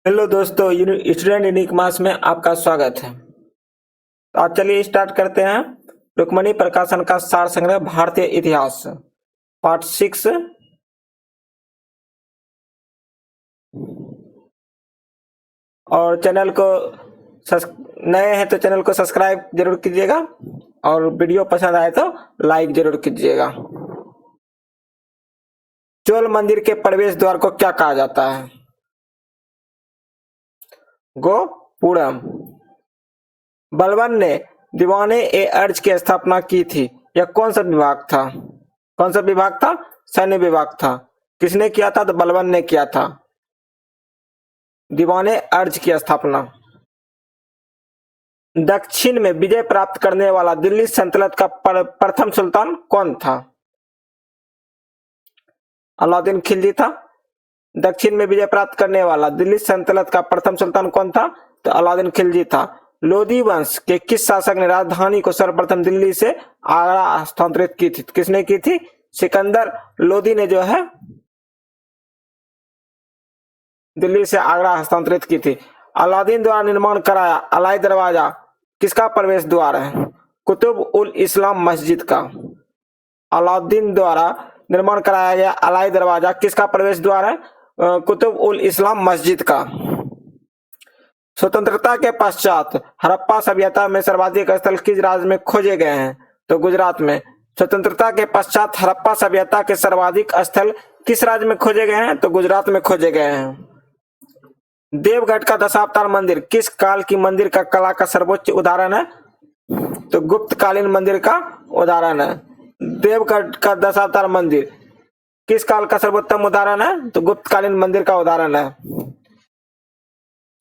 Hello दोस्तों, student unique मास में आपका स्वागत है। तो आज चलिए स्टार्ट करते हैं। रुक्मणी प्रकाशन का सार संग्रह भारतीय इतिहास पार्ट 6। और चैनल को नए हैं तो चैनल को सब्सक्राइब जरूर कीजिएगा और वीडियो पसंद आए तो लाइक जरूर कीजिएगा। चोल मंदिर के प्रवेश द्वार को क्या कहा जाता है? गोपुरम। बलबन ने दीवाने ए अर्ज की स्थापना की थी। यह कौन सा विभाग था? कौन सा विभाग था? सैन्य विभाग था। किसने किया था? तो बलबन ने किया था। दीवाने अर्ज की स्थापना। दक्षिण में विजय प्राप्त करने वाला दिल्ली सल्तनत का प्रथम सुल्तान कौन था? अलाउद्दीन खिलजी था। दक्षिण में विजय प्राप्त करने वाला दिल्ली सल्तनत का प्रथम सुल्तान कौन था? तो अलाउद्दीन खिलजी था। लोधी वंश के किस शासक ने राजधानी को सर्वप्रथम दिल्ली से आगरा हस्तांतरित की थी? किसने की थी? सिकंदर लोधी ने जो है दिल्ली से आगरा हस्तांतरित की थी। अलाउद्दीन द्वारा निर्माण कराया अलाई दरवाजा किसका प्रवेश द्वार है? कुतुब उल इस्लाम मस्जिद का। अलाउद्दीन द्वारा निर्माण कराया गया अलाई दरवाजा किसका प्रवेश द्वार है? कुतुब उल इस्लाम मस्जिद का। स्वतंत्रता के पश्चात हड़प्पा सभ्यता में सर्वाधिक स्थल किस राज्य में खोजे गए हैं? तो गुजरात में। स्वतंत्रता के पश्चात हड़प्पा सभ्यता के सर्वाधिक स्थल किस राज्य में खोजे गए हैं? तो गुजरात में खोजे गए हैं। देवगढ़ का दशावतार मंदिर किस काल की मंदिर का कला का सर्वोच्च उदाहरण है? तो गुप्तकालीन मंदिर का उदाहरण है। देवगढ़ का दशावतार मंदिर किस काल का सर्वोत्तम उदाहरण है? तो गुप्तकालीन मंदिर का उदाहरण है।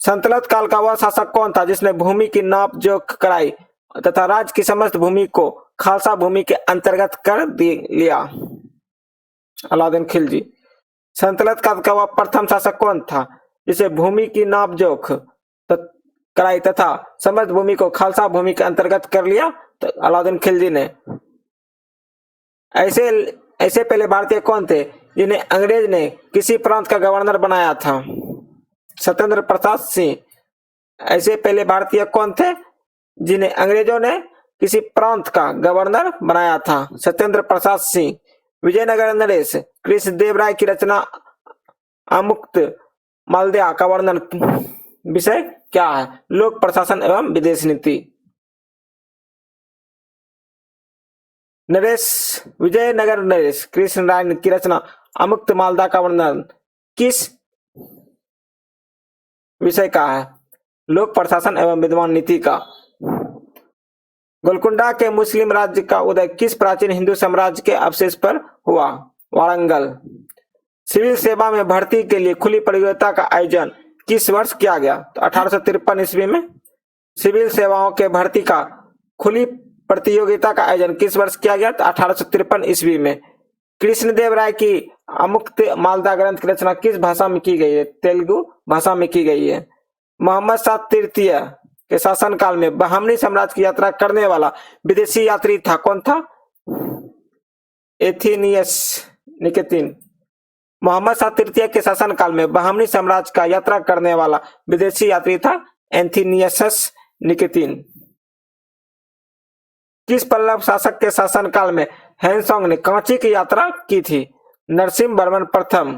सल्तनत काल का वह शासक कौन था जिसने भूमि की नाप जोख कराई तथा राज्य की समस्त भूमि को खालसा भूमि के अंतर्गत कर लिया? अलाउद्दीन खिलजी। सल्तनत काल का वह प्रथम शासक कौन था जिसे भूमि की नाप जोख कराई तथा समस्त भूमि को खालसा भूमि के अंतर्गत कर लिया? तो अलाउद्दीन खिलजी ने। ऐसे पहले भारतीय कौन थे जिन्हें अंग्रेज ने किसी प्रांत का गवर्नर बनाया था? सत्येंद्र प्रसाद सिंह। ऐसे पहले भारतीय कौन थे जिन्हें अंग्रेजों ने किसी प्रांत का गवर्नर बनाया था? सत्येंद्र प्रसाद सिंह। विजयनगर नरेश कृष्णदेव राय की रचना अमुक्त मालदया का वर्णन विषय क्या है? लोक प्रशासन एवं विदेश नीति। विजयनगर नरेश कृष्ण राय की रचना अमुक्त मालदा का वर्णन किस विषय का है? लोक प्रशासन एवं विद्वान नीति का। गोलकुंडा के मुस्लिम राज्य का उदय किस प्राचीन हिंदू साम्राज्य के अवशेष पर हुआ? वारंगल। सिविल सेवा में भर्ती के लिए खुली प्रतियोगिता का आयोजन किस वर्ष किया गया? तो 1853 ईस्वी में। सिविल सेवाओं के भर्ती का खुली प्रतियोगिता का आयोजन किस वर्ष किया गया? तो 1853 ईस्वी में। कृष्णदेव राय की अमुक्त मालदा ग्रंथ की रचना किस भाषा में की गई है? तेलुगु भाषा में की गई है। मोहम्मद शाह तृतीय के शासनकाल में बहमनी साम्राज्य की यात्रा करने वाला विदेशी यात्री था कौन था? एथेनियस निकेतीन। मोहम्मद शाह तृतीय के शासनकाल में बहमनी साम्राज्य का यात्रा करने वाला विदेशी यात्री था एथेनियस निकेतीन। किस पल्लव शासक के शासनकाल में हैंसोंग ने कांची की यात्रा की थी? नरसिंह वर्मन प्रथम।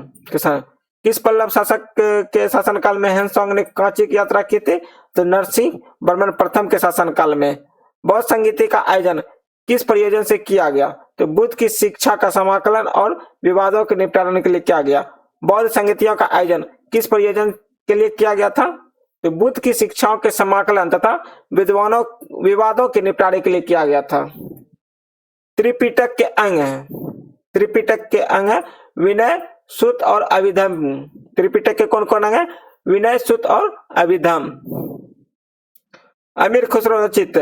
किस पल्लव शासक के शासनकाल में हैंसोंग ने कांची की यात्रा की थी? तो नरसिंह वर्मन प्रथम के शासनकाल में। बौद्ध संगीति का आयोजन किस प्रयोजन से किया गया? तो बुद्ध की शिक्षा का समाकलन और विवादों के निपटारे के लिए किया गया। बौद्ध संगीतियों का आयोजन किस प्रयोजन के लिए किया गया था? तो बुद्ध की शिक्षाओं के समाकलन तथा विवादों के निपटारे के लिए किया गया था। त्रिपिटक के अंग हैं। त्रिपिटक के अंग है विनय, सुत्त और अभिधम्म। त्रिपिटक के कौन कौन अंग है? विनय, सुत्त और अभिधम्म। अमीर खुसरो रचित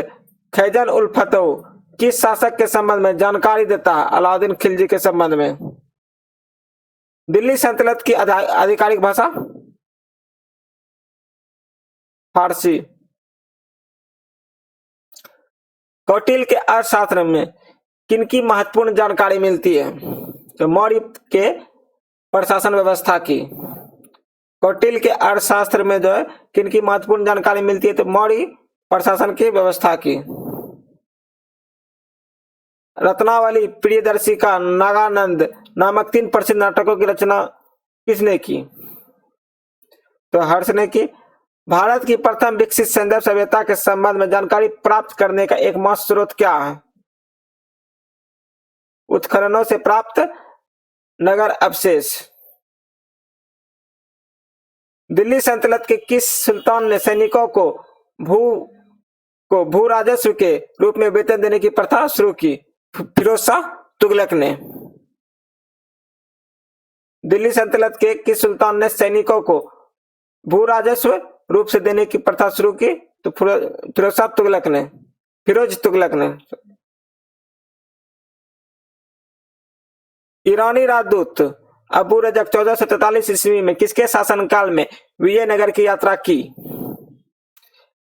खैजन उल फतह किस शासक के संबंध में जानकारी देता है? अलाउद्दीन खिलजी के संबंध में। दिल्ली सल्तनत की आधिकारिक भाषा फारसी। कौटिल्य के अर्थशास्त्र में किनकी महत्वपूर्ण जानकारी मिलती है? तो मौर्य के प्रशासन व्यवस्था की। कौटिल्य के अर्थशास्त्र में जो है किन की महत्वपूर्ण जानकारी मिलती है? तो मौर्य प्रशासन की व्यवस्था की। रत्नावली, प्रियदर्शिका, नागानंद नामक 3 प्रसिद्ध नाटकों की रचना किसने की? तो हर्ष ने की। भारत की प्रथम विकसित संदर्भ सभ्यता के संबंध में जानकारी प्राप्त करने का एकमात्र स्रोत क्या है? उत्खननों से प्राप्त नगर अवशेष। दिल्ली सल्तनत के किस सुल्तान ने सैनिकों को भू राजस्व के रूप में वेतन देने की प्रथा शुरू की? फिरोज शाह तुगलक ने। दिल्ली सल्तनत के किस सुल्तान ने सैनिकों को भू राजस्व रूप से देने की प्रथा शुरू की? तो फिरोज शाह तुगलक ने, फिरोज तुगलक ने। ईरानी राजदूत अबू रजक 1443 ईस्वी में किसके शासनकाल में विजयनगर की यात्रा की?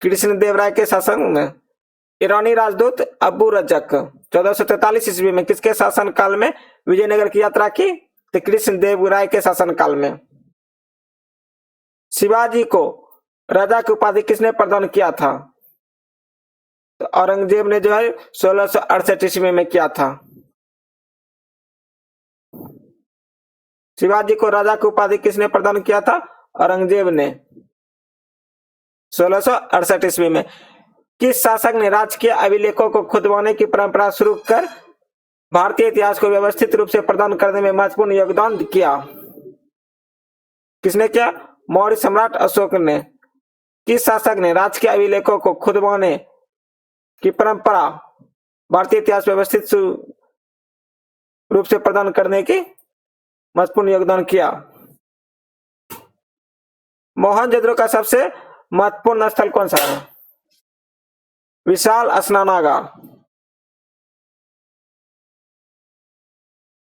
कृष्णदेव राय के शासन में। ईरानी राजदूत अबू रजक 1443 ईस्वी में किसके शासनकाल में विजयनगर की यात्रा की? तो कृष्णदेव राय के शासनकाल में। शिवाजी को राजा की उपाधि किसने प्रदान किया था? तो औरंगजेब ने जो है 1668 ईस्वी में किया था। शिवाजी को राजा की उपाधि किसने प्रदान किया था? औरंगजेब ने 1668 ईस्वी में। किस शासक ने राजकीय अभिलेखों को खुदवाने की परंपरा शुरू कर भारतीय इतिहास को व्यवस्थित रूप से प्रदान करने में महत्वपूर्ण योगदान किया? किसने किया? मौर्य सम्राट अशोक ने। किस शासक ने राजकीय अभिलेखों को खुदवाने की परंपरा भारतीय इतिहास व्यवस्थित रूप से प्रदान करने की महत्वपूर्ण योगदान किया? मोहनजोदड़ो का सबसे महत्वपूर्ण स्थल कौन सा है? विशाल स्नानागार।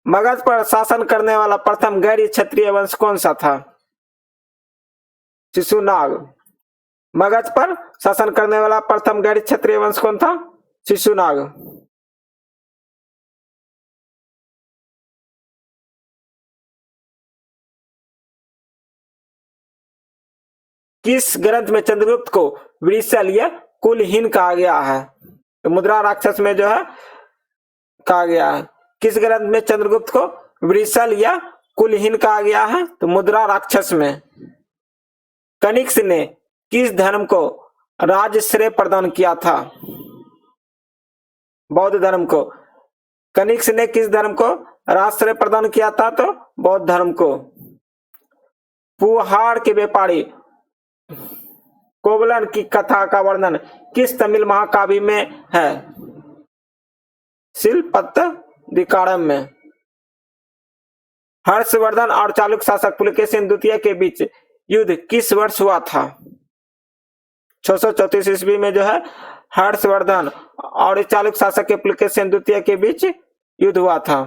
मगध पर शासन करने वाला प्रथम गैर क्षत्रिय वंश कौन सा था? शिशुनाग। मगध पर शासन करने वाला प्रथम गैर क्षत्रिय वंश कौन था? शिशुनाग। किस ग्रंथ में चंद्रगुप्त को वृषल या कुलहीन कहा गया है? तो मुद्रा राक्षस में जो है कहा गया है। किस ग्रंथ में चंद्रगुप्त को वृषल या कुलहीन कहा गया है? तो मुद्रा राक्षस में। कनिष्क ने किस धर्म को राजश्रेय प्रदान किया था? बौद्ध धर्म को। कनिष्क ने किस धर्म को राजश्रेय प्रदान किया था? तो बौद्ध धर्म को। पुहाड़ के व्यापारी कोवलन की कथा का वर्णन किस तमिल महाकाव्य में है? शिलपत्तदिकारम में। हर्षवर्धन और चालुक्य शासक पुलकेशिन द्वितीय के बीच युद्ध किस वर्ष हुआ था? 634 ईस्वी में जो है हर्षवर्धन और चालुक्य शासक के पुलकेशिन द्वितीय के बीच युद्ध हुआ था।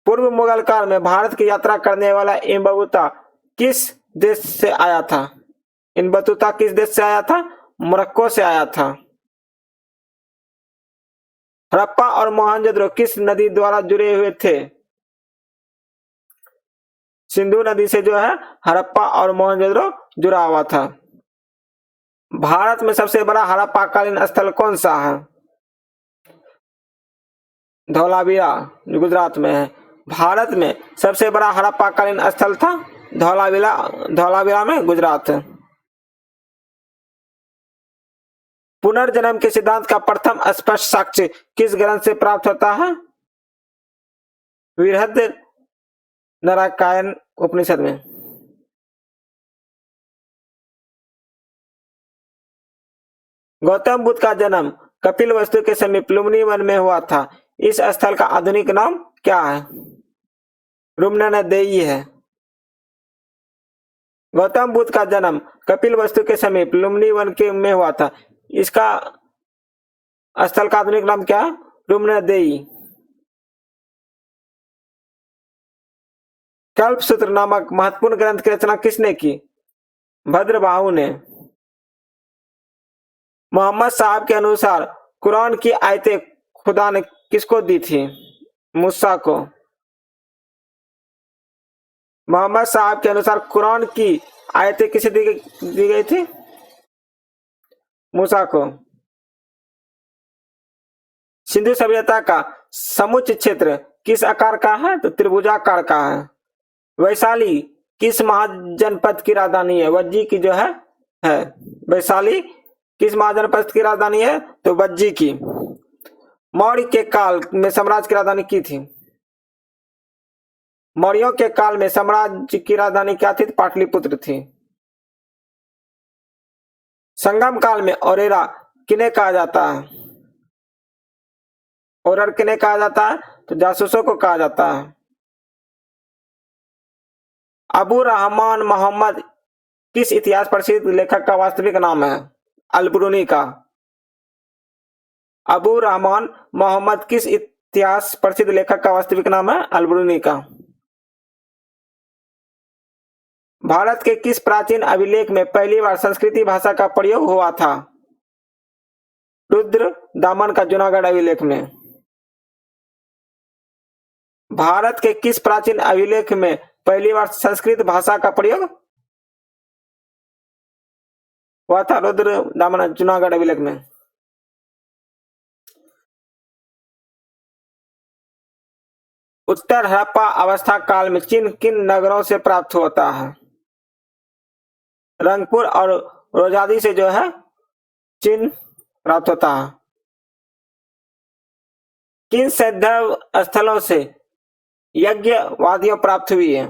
पूर्व मुगल काल में भारत की यात्रा करने वाला इब्न किस देश से आया था? इब्न बतूता किस देश से आया था? मोरक्को से आया था। हड़प्पा और मोहनजोदड़ो किस नदी द्वारा जुड़े हुए थे? सिंधु नदी से जो है हड़प्पा और मोहनजोदड़ो जुड़ा हुआ था। भारत में सबसे बड़ा हड़प्पाकालीन स्थल कौन सा है? धौलावीरा, गुजरात में है। भारत में सबसे बड़ा हड़प्पाकालीन स्थल था धौलावीरा में, गुजरात। पुनर्जन्म के सिद्धांत का प्रथम स्पष्ट साक्ष्य किस ग्रंथ से प्राप्त होता है? बृहन्नरायण उपनिषद में। गौतम बुद्ध का जन्म कपिलवस्तु के समीप लुम्बिनी वन में हुआ था। इस स्थल का आधुनिक नाम क्या है? रुम्नदेई है। गौतम बुद्ध का जन्म कपिलवस्तु के समीप लुम्बिनी वन में हुआ था। इसका स्थल का आधुनिक नाम क्या है? रुम्नदेई। कल्पसूत्र नामक महत्वपूर्ण ग्रंथ की रचना किसने की? भद्रबाहु ने। मोहम्मद साहब के अनुसार कुरान की आयतें खुदा ने किसको दी थी? मूसा को। मोहम्मद साहब के अनुसार कुरान की आयतें किसे दी गई थी? मूसा को। सिंधु सभ्यता का समुच्च क्षेत्र किस आकार का है? तो त्रिभुजाकार का है। वैशाली किस महाजनपद की राजधानी है? वज्जी की जो है वैशाली किस महाजनपद की राजधानी है? तो वज्जी की। मौर्य के काल में साम्राज्य की राजधानी की थी? मौर्यों के काल में साम्राज्य की राजधानी क्या थी? पाटलिपुत्र थी। संगम काल में ओरेरा किन्हें कहा जाता है? ओरर किन्हें कहा जाता है? तो जासूसों को कहा जाता है। अबू रहमान मोहम्मद किस इतिहास प्रसिद्ध लेखक का वास्तविक नाम है? अल-बुरूनी का। अबू रहमान मोहम्मद किस इतिहास प्रसिद्ध लेखक का वास्तविक नाम है? अल-बुरूनी का। भारत के किस प्राचीन अभिलेख में पहली बार संस्कृत भाषा का प्रयोग हुआ था? रुद्र दामन का जूनागढ़ अभिलेख में। भारत के किस प्राचीन अभिलेख में पहली बार संस्कृत भाषा का प्रयोग हुआ था? रुद्र दामन जूनागढ़ अभिलेख में। उत्तर हड़प्पा अवस्था काल में चिन्ह किन नगरों से प्राप्त होता है? रंगपुर और रोजादी से जो है चिन्ह प्राप्त होता है। किन सैद्धाव स्थलों से यज्ञ वादियां प्राप्त हुई है?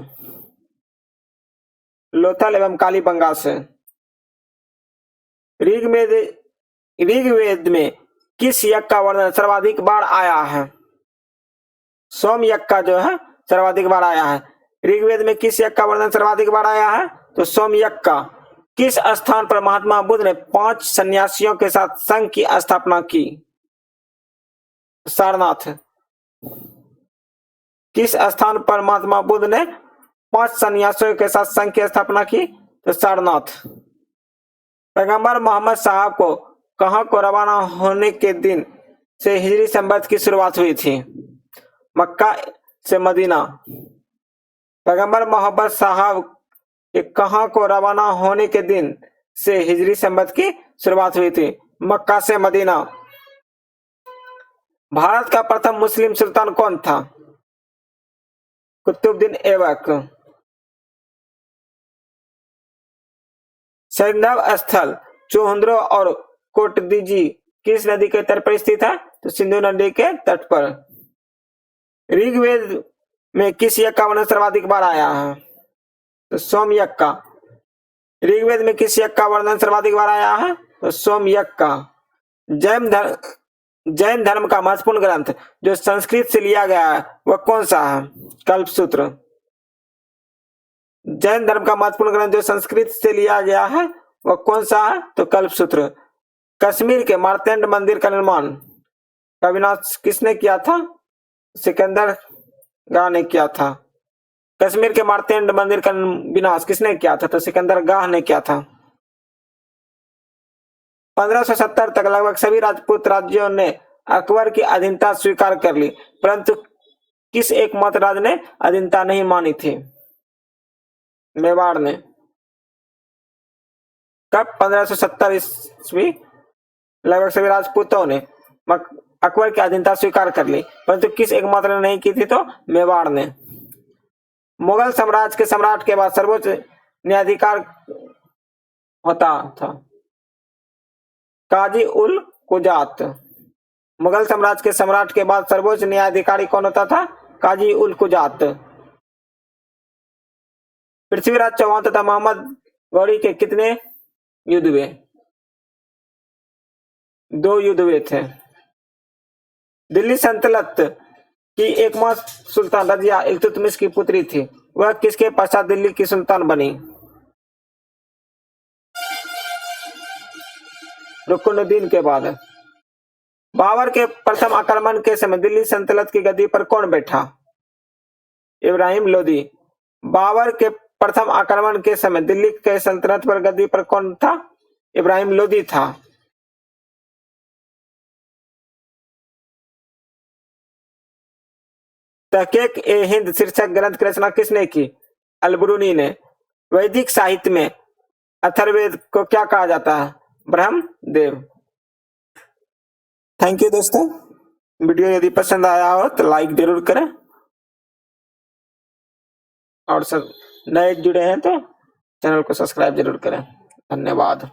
लोथल एवं कालीबंगा से। ऋग्वेद में किस यज्ञ का वर्णन सर्वाधिक बार आया है? सोम यज्ञ का जो है सर्वाधिक बार आया है। ऋग्वेद में किस यज्ञ का वर्णन सर्वाधिक बार आया है? तो सोम यज्ञ का। किस स्थान पर महात्मा बुद्ध ने 5 सन्यासियों के साथ संघ की स्थापना की? सारनाथ। किस स्थान पर महात्मा बुद्ध ने 5 सन्यासियों के साथ संघ की स्थापना की? तो सारनाथ। पैगंबर मोहम्मद साहब को कहां को रवाना होने के दिन से हिजरी संवत की शुरुआत हुई थी? मक्का से मदीना। पैगंबर मोहम्मद साहब के कहां को रवाना होने के दिन से हिजरी संवत की शुरुआत हुई थी? मक्का से मदीना। भारत का प्रथम मुस्लिम सुल्तान कौन था? कुतुबुद्दीन ऐबक। सैंधव स्थल चोहंद्रो और कोटदीजी किस नदी के तट पर स्थित है? तो सिंधु नदी के तट पर। ऋग्वेद में किस यज्ञ का वर्णन सर्वाधिक बार आया है? तो सोम यज्ञ का। ऋग्वेद में किस यज्ञ का वर्णन सर्वाधिक बार आया है? तो सोम यज्ञ का। जैन धर्म का महत्वपूर्ण ग्रंथ जो संस्कृत से लिया गया है वह कौन सा है? कल्पसूत्र। जैन धर्म का महत्वपूर्ण ग्रंथ जो संस्कृत से लिया गया है वह कौन सा है? तो कल्पसूत्र। कश्मीर के मार्तंड मंदिर का निर्माण का विनाश किसने किया था? सिकंदर गाह ने किया था। कश्मीर के मार्तंड मंदिर का विनाश किसने किया था? तो सिकंदर गाह ने किया था। 1570 तक लगभग सभी राजपूत राज्यों ने अकबर की अधीनता स्वीकार कर ली, परंतु किस एकमात्र राज्य ने अधीनता नहीं मानी थी? मेवाड़ ने। कब? 1570 ईस्वी। लगभग सभी राजपूतों ने अकबर की अधीनता स्वीकार कर ली, परंतु किस एकमात्र ने नहीं की थी? तो मेवाड़ ने। मुगल साम्राज्य के सम्राट के बाद सर्वोच्च न्यायाधिकार होता था? काजी उल कुजात। मुगल साम्राज्य के सम्राट के बाद सर्वोच्च न्यायाधिकारी कौन होता था? काजी उल कुजात। पृथ्वीराज चौहान तथा मोहम्मद गौरी के कितने युद्ध हुए? 2 युद्ध हुए थे। दिल्ली सल्तनत की एकमात्र सुल्तान रजिया इल्तुतमिश की पुत्री थी, वह किसके पश्चात दिल्ली की सुल्तान बनी? रुकनुद्दीन के बाद। बाबर के प्रथम आक्रमण के समय दिल्ली सल्तनत की गद्दी पर कौन बैठा? इब्राहिम लोदी। बाबर के प्रथम आक्रमण के समय दिल्ली के सल्तनत पर गद्दी पर कौन था? इब्राहिम लोदी था। तहकीक-ए-हिंद शीर्षक ग्रंथ की रचना किसने की? अलबरूनी ने। वैदिक साहित्य में अथर्ववेद को क्या कहा जाता है? ब्रह्मदेव। थैंक यू दोस्तों। वीडियो यदि पसंद आया हो तो लाइक जरूर करें, और सब नए जुड़े हैं तो चैनल को सब्सक्राइब जरूर करें। धन्यवाद।